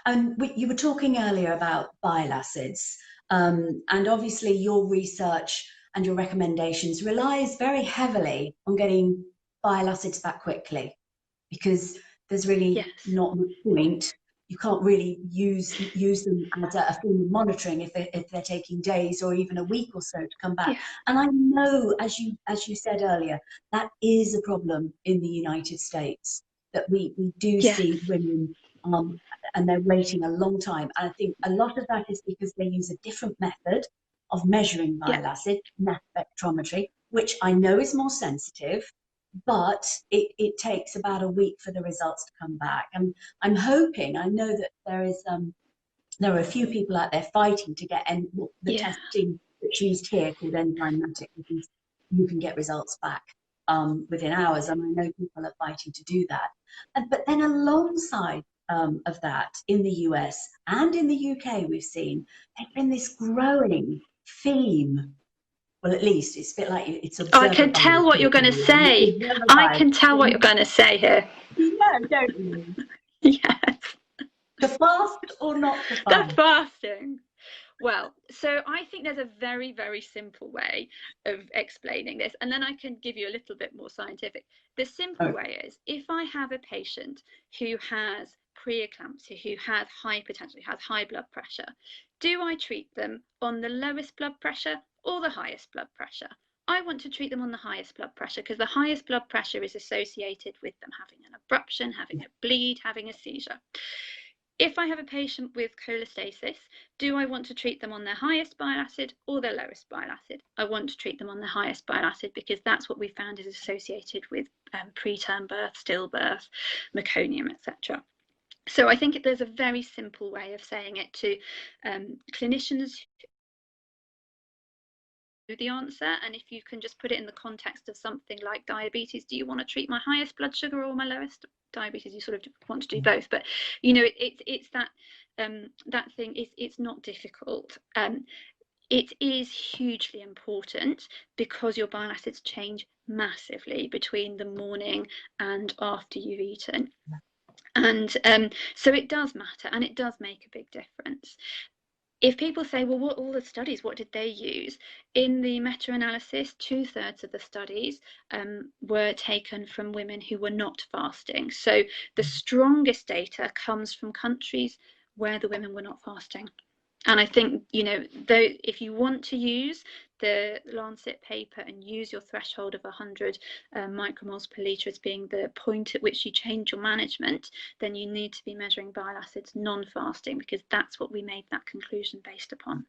You were talking earlier about bile acids, and obviously your research and your recommendations relies very heavily on getting bile acids back quickly, because there's really Yes. not much point. You can't really use them as a form of monitoring if they're taking days or even a week or so to come back. Yeah. And I know, as you said earlier, that is a problem in the United States, that we do Yes. see women, and they're waiting a long time. And I think a lot of that is because they use a different method of measuring Yeah. bile acid, mass spectrometry, which I know is more sensitive, but it takes about a week for the results to come back. And I'm hoping, I know that there are a few people out there fighting to get the Yeah. testing that's used here called enzymatic, because you can get results back within hours, and I know people are fighting to do that. But then alongside of that, in the US and in the UK, we've seen there's been this growing theme. Well, at least it's a bit like it's Oh, I observer can bias, tell what you're going to say. observer I bias. can tell what you're going to say here. You know, don't you? Yes. To fast or not to The fast? fasting. Well, so I think there's a very, very simple way of explaining this, and then I can give you a little bit more scientific. The simple way is, if I have a patient who has preeclampsia, who has hypertension, who has high blood pressure, do I treat them on the lowest blood pressure or the highest blood pressure? I want to treat them on the highest blood pressure, because the highest blood pressure is associated with them having an abruption, having a bleed, having a seizure. If I have a patient with cholestasis, do I want to treat them on their highest bile acid or their lowest bile acid? I want to treat them on the highest bile acid, because that's what we found is associated with preterm birth, stillbirth, meconium, etc. So I think there's a very simple way of saying it to clinicians. The answer, and if you can just put it in the context of something like diabetes, do you want to treat my highest blood sugar or my lowest? Diabetes, you sort of want to do both, but you know, it's that that thing is, it's not difficult. It is hugely important, because your bile acids change massively between the morning and after you've eaten, and so it does matter, and it does make a big difference. If people say, well, what all the studies, what did they use? In the meta-analysis, 2/3 of the studies were taken from women who were not fasting. So the strongest data comes from countries where the women were not fasting. And I think, you know, though, if you want to use the Lancet paper and use your threshold of 100 micromoles per litre as being the point at which you change your management, then you need to be measuring bile acids non-fasting, because that's what we made that conclusion based upon.